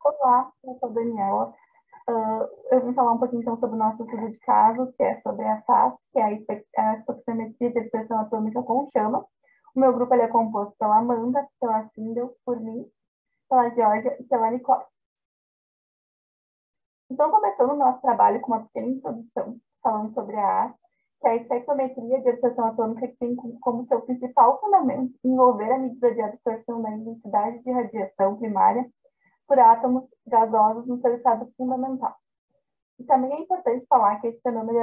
Olá, eu sou a Daniela. Eu vim falar um pouquinho então sobre o nosso estudo de caso, que é sobre a FAS, que é a espectrometria de absorção atômica com chama. O meu grupo ele é composto pela Amanda, pela Sindel, por mim, pela Georgia e pela Nicole. Então, começando o nosso trabalho com uma pequena introdução, falando sobre a AS, que é a espectrometria de absorção atômica, que tem como seu principal fundamento envolver a medida de absorção da intensidade de radiação primária por átomos gasosos no seu estado fundamental. E também é importante falar que esse fenômeno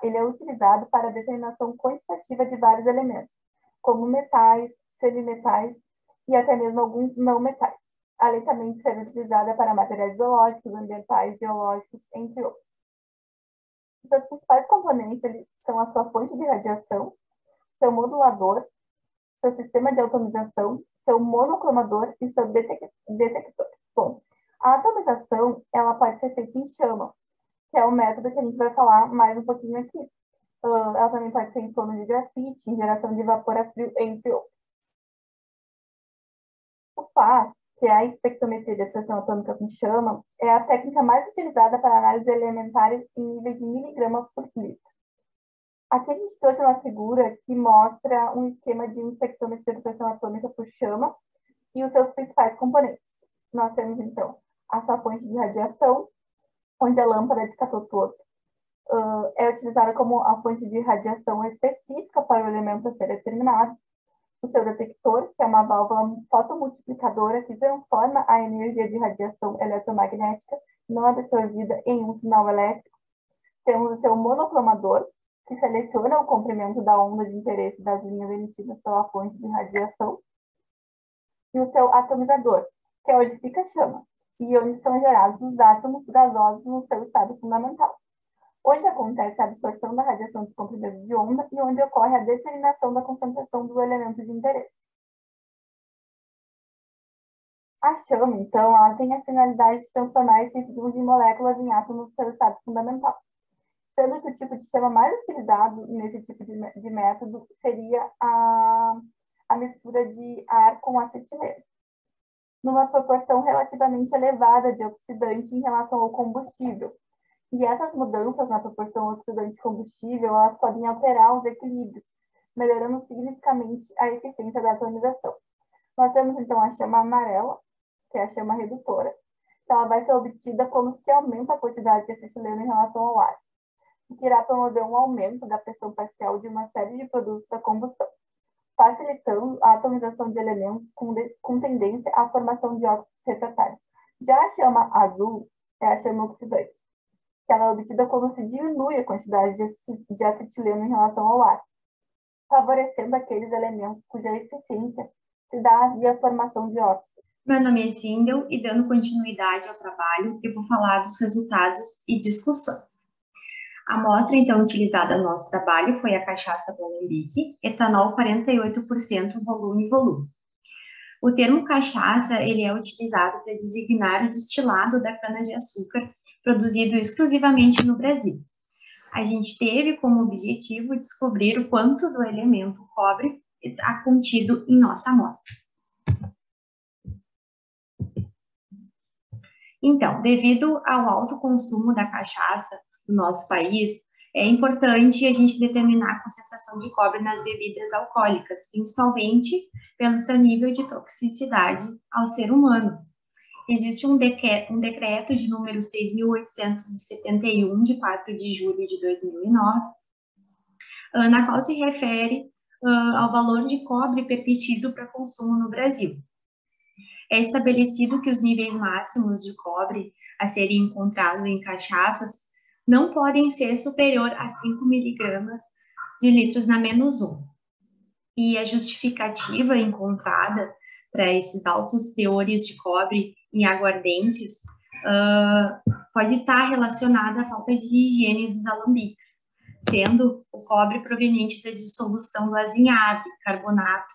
ele é utilizado para a determinação quantitativa de vários elementos, como metais, semimetais e até mesmo alguns não metais, além também de ser utilizada para materiais biológicos, ambientais, geológicos, entre outros. Os seus principais componentes são a sua fonte de radiação, seu modulador, seu sistema de atomização, seu monocromador e seu detector. Bom, a atomização ela pode ser feita em chama, que é o método que a gente vai falar mais um pouquinho aqui. Ela também pode ser em forno de grafite, em geração de vapor a frio, entre outros. O FAS, que é a espectrometria de absorção atômica com chama, é a técnica mais utilizada para análises elementares em níveis de miligrama por litro. Aqui a gente trouxe uma figura que mostra um esquema de um espectrômetro de absorção atômica por chama e os seus principais componentes. Nós temos, então, a sua fonte de radiação, onde a lâmpada de catotopo é utilizada como a fonte de radiação específica para o elemento a ser determinado. O seu detector, que é uma válvula fotomultiplicadora que transforma a energia de radiação eletromagnética não absorvida em um sinal elétrico. Temos o seu monocromador, que seleciona o comprimento da onda de interesse das linhas emitidas pela fonte de radiação. E o seu atomizador, que é onde fica a chama, e onde são gerados os átomos gasosos no seu estado fundamental, onde acontece a absorção da radiação de comprimento de onda e onde ocorre a determinação da concentração do elemento de interesse. A chama, então, ela tem a finalidade de transformar esses grãos em moléculas em átomos no seu estado fundamental, sendo que o tipo de chama mais utilizado nesse tipo de método seria a mistura de ar com acetileno, numa proporção relativamente elevada de oxidante em relação ao combustível. E essas mudanças na proporção oxidante-combustível, elas podem alterar os equilíbrios, melhorando significativamente a eficiência da atomização. Nós temos, então, a chama amarela, que é a chama redutora, que ela vai ser obtida quando se aumenta a quantidade de acetileno em relação ao ar, o que irá promover um aumento da pressão parcial de uma série de produtos da combustão, facilitando a atomização de elementos com tendência à formação de óxidos refratários. Já a chama azul é a chama oxidante, que ela é obtida quando se diminui a quantidade de acetileno em relação ao ar, favorecendo aqueles elementos cuja eficiência se dá via formação de óxidos. Meu nome é Sindel e, dando continuidade ao trabalho, eu vou falar dos resultados e discussões. A amostra, então, utilizada no nosso trabalho foi a cachaça do Alambique, etanol 48% volume. O termo cachaça, ele é utilizado para designar o destilado da cana-de-açúcar produzido exclusivamente no Brasil. A gente teve como objetivo descobrir o quanto do elemento cobre está contido em nossa amostra. Então, devido ao alto consumo da cachaça no nosso país, é importante a gente determinar a concentração de cobre nas bebidas alcoólicas, principalmente pelo seu nível de toxicidade ao ser humano. Existe um decreto de número 6.871, de 4 de julho de 2009, na qual se refere ao valor de cobre permitido para consumo no Brasil. É estabelecido que os níveis máximos de cobre a serem encontrados em cachaças não podem ser superior a 5 miligramas de litros na -1. E a justificativa encontrada para esses altos teores de cobre em aguardentes pode estar relacionada à falta de higiene dos alambiques, sendo o cobre proveniente da dissolução do azinhabre, carbonato,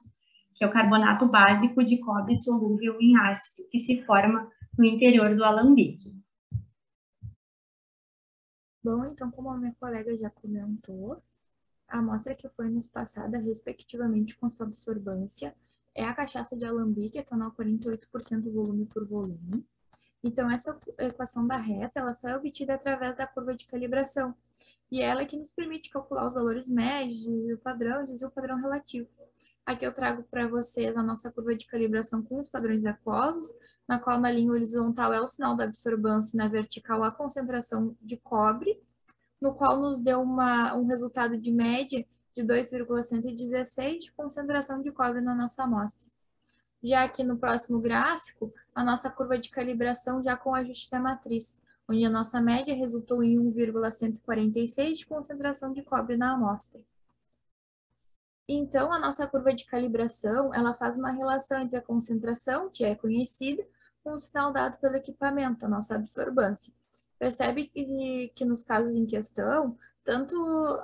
que é o carbonato básico de cobre solúvel em ácido, que se forma no interior do alambique. Bom, então, como a minha colega já comentou, a amostra que foi nos passada, respectivamente, com sua absorvância, é a cachaça de alambique, etanol 48% volume por volume. Então, essa equação da reta, ela só é obtida através da curva de calibração. E ela é que nos permite calcular os valores médios, desvio padrão e desvio padrão relativo. Aqui eu trago para vocês a nossa curva de calibração com os padrões aquosos, na qual na linha horizontal é o sinal da absorvância e na vertical a concentração de cobre, no qual nos deu um resultado de média de 2,116 de concentração de cobre na nossa amostra. Já aqui no próximo gráfico, a nossa curva de calibração já com ajuste da matriz, onde a nossa média resultou em 1,146 de concentração de cobre na amostra. Então, a nossa curva de calibração, ela faz uma relação entre a concentração, que é conhecida, com o sinal dado pelo equipamento, a nossa absorbância. Percebe que nos casos em questão, tanto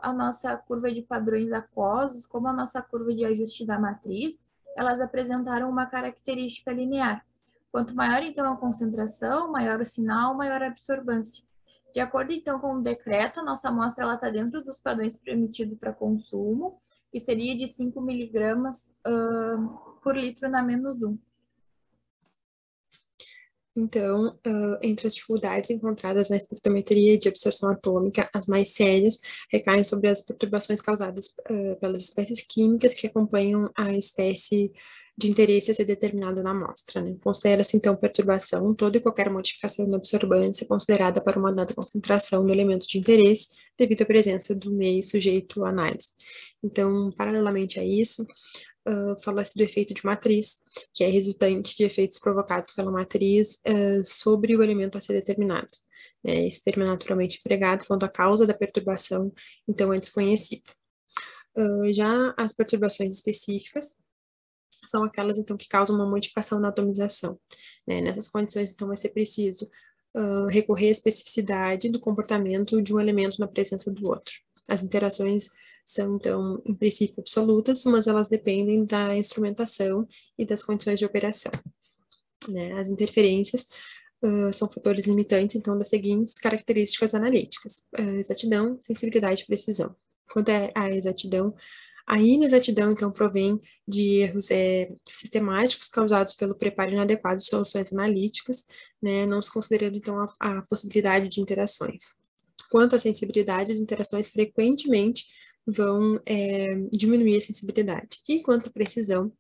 a nossa curva de padrões aquosos, como a nossa curva de ajuste da matriz, elas apresentaram uma característica linear. Quanto maior, então, a concentração, maior o sinal, maior a absorbância. De acordo, então, com o decreto, a nossa amostra está dentro dos padrões permitidos para consumo, que seria de 5 miligramas por litro na -1. Então, entre as dificuldades encontradas na espectrometria de absorção atômica, as mais sérias recaem sobre as perturbações causadas pelas espécies químicas que acompanham a espécie de interesse a ser determinada na amostra, né? Considera-se, então, perturbação toda e qualquer modificação na absorbância considerada para uma dada concentração do elemento de interesse devido à presença do meio sujeito à análise. Então, paralelamente a isso, fala-se do efeito de matriz, que é resultante de efeitos provocados pela matriz sobre o elemento a ser determinado. Esse termo é naturalmente empregado quando a causa da perturbação, então, é desconhecida. Já as perturbações específicas são aquelas, então, que causam uma modificação na atomização. Nessas condições, então, vai ser preciso recorrer à especificidade do comportamento de um elemento na presença do outro. As interações são, então, em princípio, absolutas, mas elas dependem da instrumentação e das condições de operação. As interferências são fatores limitantes, então, das seguintes características analíticas: exatidão, sensibilidade e precisão. Quanto à exatidão, a inexatidão, então, provém de erros sistemáticos causados pelo preparo inadequado de soluções analíticas, não se considerando, então, a possibilidade de interações. Quanto à sensibilidade, as interações frequentemente vão diminuir a sensibilidade. E quanto à precisão,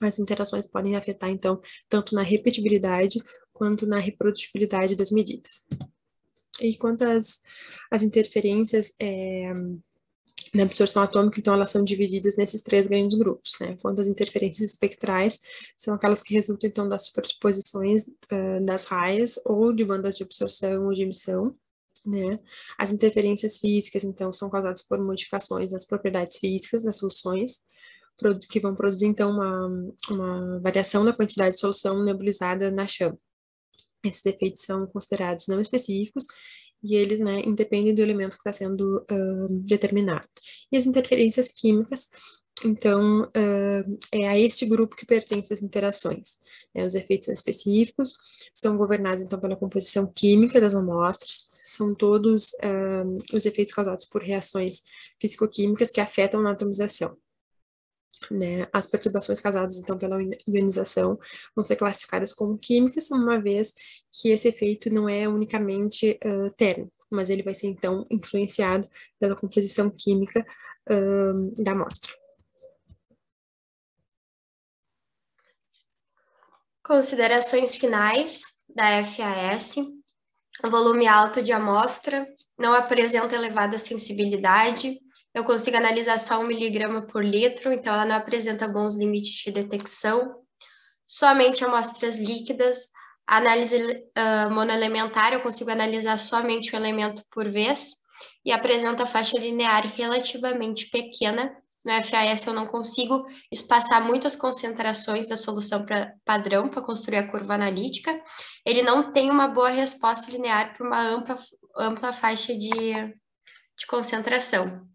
as interações podem afetar, então, tanto na repetibilidade quanto na reprodutibilidade das medidas. E quanto às interferências na absorção atômica, então, elas são divididas nesses 3 grandes grupos, Quanto às interferências espectrais, são aquelas que resultam, então, das superposições das raias ou de bandas de absorção ou de emissão. As interferências físicas, então, são causadas por modificações nas propriedades físicas das soluções, que vão produzir, então, uma variação na quantidade de solução nebulizada na chama. Esses efeitos são considerados não específicos e eles, independem do elemento que está sendo determinado. E as interferências químicas, então, é a este grupo que pertence as interações. Os efeitos são específicos, são governados, então, pela composição química das amostras, são todos os efeitos causados por reações físico-químicas que afetam na atomização. As perturbações causadas, então, pela ionização vão ser classificadas como químicas, uma vez que esse efeito não é unicamente térmico, mas ele vai ser, então, influenciado pela composição química da amostra. Considerações finais da FAS. O volume alto de amostra não apresenta elevada sensibilidade. Eu consigo analisar só 1 miligrama por litro, então ela não apresenta bons limites de detecção. Somente amostras líquidas. A análise monoelementar, eu consigo analisar somente um elemento por vez e apresenta faixa linear relativamente pequena. No FAS eu não consigo espaçar muitas concentrações da solução padrão para construir a curva analítica. Ele não tem uma boa resposta linear para uma ampla faixa de concentração.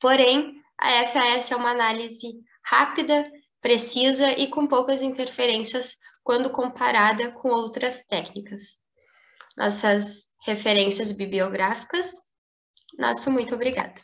Porém, a FAS é uma análise rápida, precisa e com poucas interferências quando comparada com outras técnicas. Nossas referências bibliográficas. Nosso muito obrigada.